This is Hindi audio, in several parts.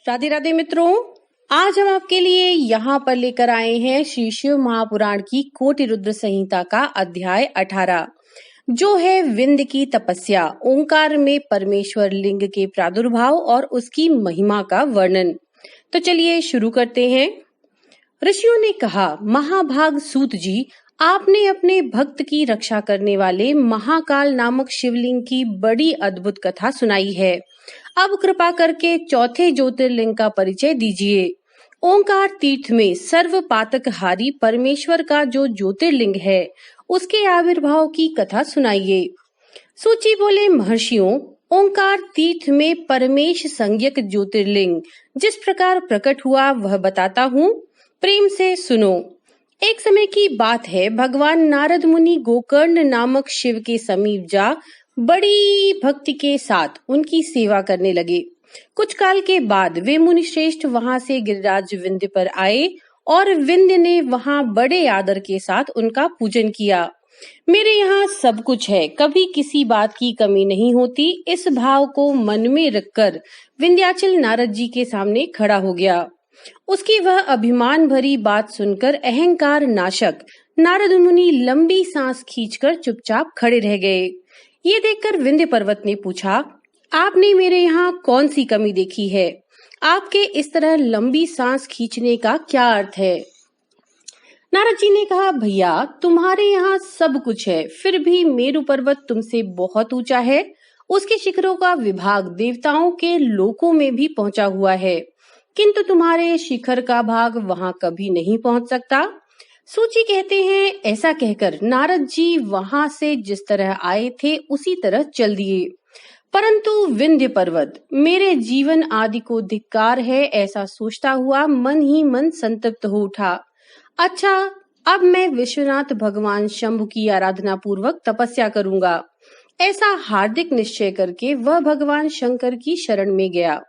राधे राधे मित्रों, आज हम आपके लिए यहाँ पर लेकर आए हैं श्री शिव महापुराण की कोटि रुद्र संहिता का अध्याय 18, जो है विंध्य की तपस्या, ओंकार में परमेश्वर लिंग के प्रादुर्भाव और उसकी महिमा का वर्णन। तो चलिए शुरू करते हैं। ऋषियों ने कहा, महाभाग सूत जी, आपने अपने भक्त की रक्षा करने वाले महाकाल नामक शिवलिंग की बड़ी अद्भुत कथा सुनाई है। अब कृपा करके चौथे ज्योतिर्लिंग का परिचय दीजिए। ओंकार तीर्थ में सर्व पातकहारी परमेश्वर का जो ज्योतिर्लिंग है, उसके आविर्भाव की कथा सुनाइए। सूची बोले, महर्षियों, ओंकार तीर्थ में परमेश संज्ञक ज्योतिर्लिंग जिस प्रकार प्रकट हुआ वह बताता हूँ, प्रेम से सुनो। एक समय की बात है, भगवान नारद मुनि गोकर्ण नामक शिव के समीप जा बड़ी भक्ति के साथ उनकी सेवा करने लगे। कुछ काल के बाद वे मुनि श्रेष्ठ वहां से गिरिराज विंध्य पर आए और विंध्य ने वहां बड़े आदर के साथ उनका पूजन किया। मेरे यहाँ सब कुछ है, कभी किसी बात की कमी नहीं होती। इस भाव को मन में रखकर विंध्याचल नारद जी के सामने खड़ा हो गया। उसकी वह अभिमान भरी बात सुनकर अहंकार नाशक नारद मुनि लंबी सांस खींचकर चुपचाप खड़े रह गए। ये देखकर विंध्य पर्वत ने पूछा, आपने मेरे यहाँ कौन सी कमी देखी है? आपके इस तरह लंबी सांस खींचने का क्या अर्थ है? नारद जी ने कहा, भैया, तुम्हारे यहाँ सब कुछ है, फिर भी मेरु पर्वत तुमसे बहुत ऊंचा है। उसके शिखरों का विभाग देवताओं के लोकों में भी पहुंचा हुआ है, किंतु तुम्हारे शिखर का भाग वहां कभी नहीं पहुंच सकता। सूची कहते हैं, ऐसा कहकर नारद जी वहां से जिस तरह आए थे उसी तरह चल दिए। परंतु विंध्य पर्वत मेरे जीवन आदि को धिक्कार है, ऐसा सोचता हुआ मन ही मन संतप्त हो उठा। अच्छा, अब मैं विश्वनाथ भगवान शंभु की आराधना पूर्वक तपस्या करूंगा। ऐसा हार्दिक निश्चय करके वह भगवान शंकर की शरण में गया।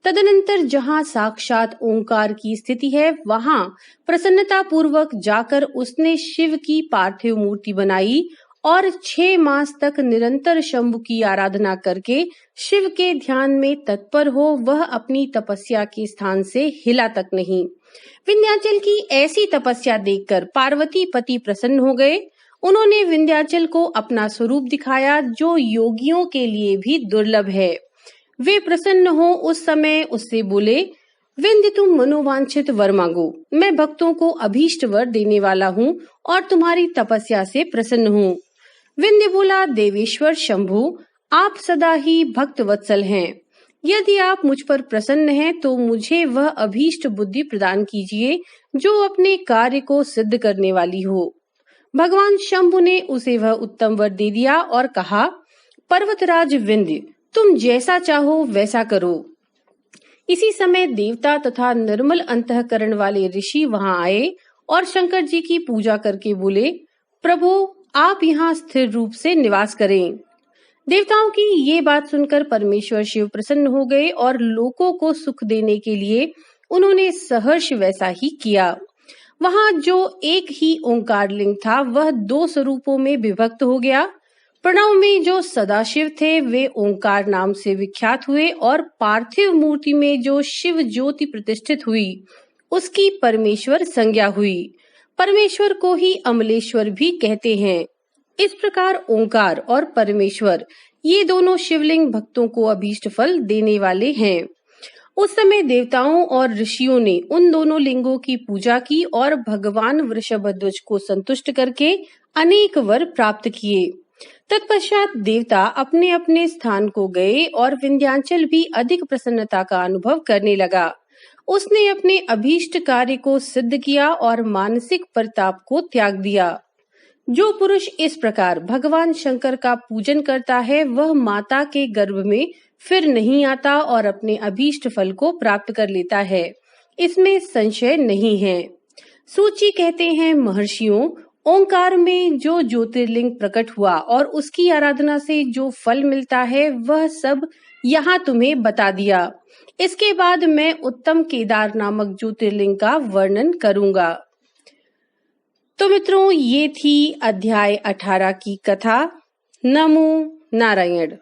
तदनंतर जहाँ साक्षात ओंकार की स्थिति है, वहां प्रसन्नता पूर्वक जाकर उसने शिव की पार्थिव मूर्ति बनाई और 6 मास तक निरंतर शंभु की आराधना करके शिव के ध्यान में तत्पर हो वह अपनी तपस्या के स्थान से हिला तक नहीं। विंध्याचल की ऐसी तपस्या देखकर पार्वती पति प्रसन्न हो गए। उन्होंने विंध्याचल को अपना स्वरूप दिखाया, जो योगियों के लिए भी दुर्लभ है। वे प्रसन्न हो उस समय उससे बोले, विंध्य, तुम मनोवांछित वर मांगो। मैं भक्तों को अभीष्ट वर देने वाला हूँ और तुम्हारी तपस्या से प्रसन्न हूँ। विंध्य बोला, देवेश्वर शंभु, आप सदा ही भक्त वत्सल हैं। यदि आप मुझ पर प्रसन्न हैं तो मुझे वह अभीष्ट बुद्धि प्रदान कीजिए जो अपने कार्य को सिद्ध करने वाली हो। भगवान शंभु ने उसे वह उत्तम वर दे दिया और कहा, पर्वतराज विंध्य, तुम जैसा चाहो वैसा करो। इसी समय देवता तथा निर्मल अंतःकरण वाले ऋषि वहां आए और शंकर जी की पूजा करके बोले, प्रभु, आप यहाँ स्थिर रूप से निवास करें। देवताओं की ये बात सुनकर परमेश्वर शिव प्रसन्न हो गए और लोकों को सुख देने के लिए उन्होंने सहर्ष वैसा ही किया। वहां जो एक ही ओंकार लिंग था वह 2 स्वरूपों में विभक्त हो गया। प्रणव में जो सदाशिव थे वे ओंकार नाम से विख्यात हुए और पार्थिव मूर्ति में जो शिव ज्योति प्रतिष्ठित हुई उसकी परमेश्वर संज्ञा हुई। परमेश्वर को ही अमलेश्वर भी कहते हैं। इस प्रकार ओंकार और परमेश्वर ये दोनों शिवलिंग भक्तों को अभीष्ट फल देने वाले हैं। उस समय देवताओं और ऋषियों ने उन दोनों लिंगों की पूजा की और भगवान वृषभध्वज को संतुष्ट करके अनेक वर प्राप्त किए। तत्पश्चात देवता अपने अपने स्थान को गए और विंध्याचल भी अधिक प्रसन्नता का अनुभव करने लगा। उसने अपने अभीष्ट कार्य को सिद्ध किया और मानसिक प्रताप को त्याग दिया। जो पुरुष इस प्रकार भगवान शंकर का पूजन करता है वह माता के गर्भ में फिर नहीं आता और अपने अभीष्ट फल को प्राप्त कर लेता है, इसमें संशय नहीं है। सूची कहते हैं, महर्षियों, ओंकार में जो ज्योतिर्लिंग प्रकट हुआ और उसकी आराधना से जो फल मिलता है वह सब यहाँ तुम्हें बता दिया। इसके बाद मैं उत्तम केदार नामक ज्योतिर्लिंग का वर्णन करूंगा। तो मित्रों, ये थी अध्याय 18 की कथा। नमो नारायण।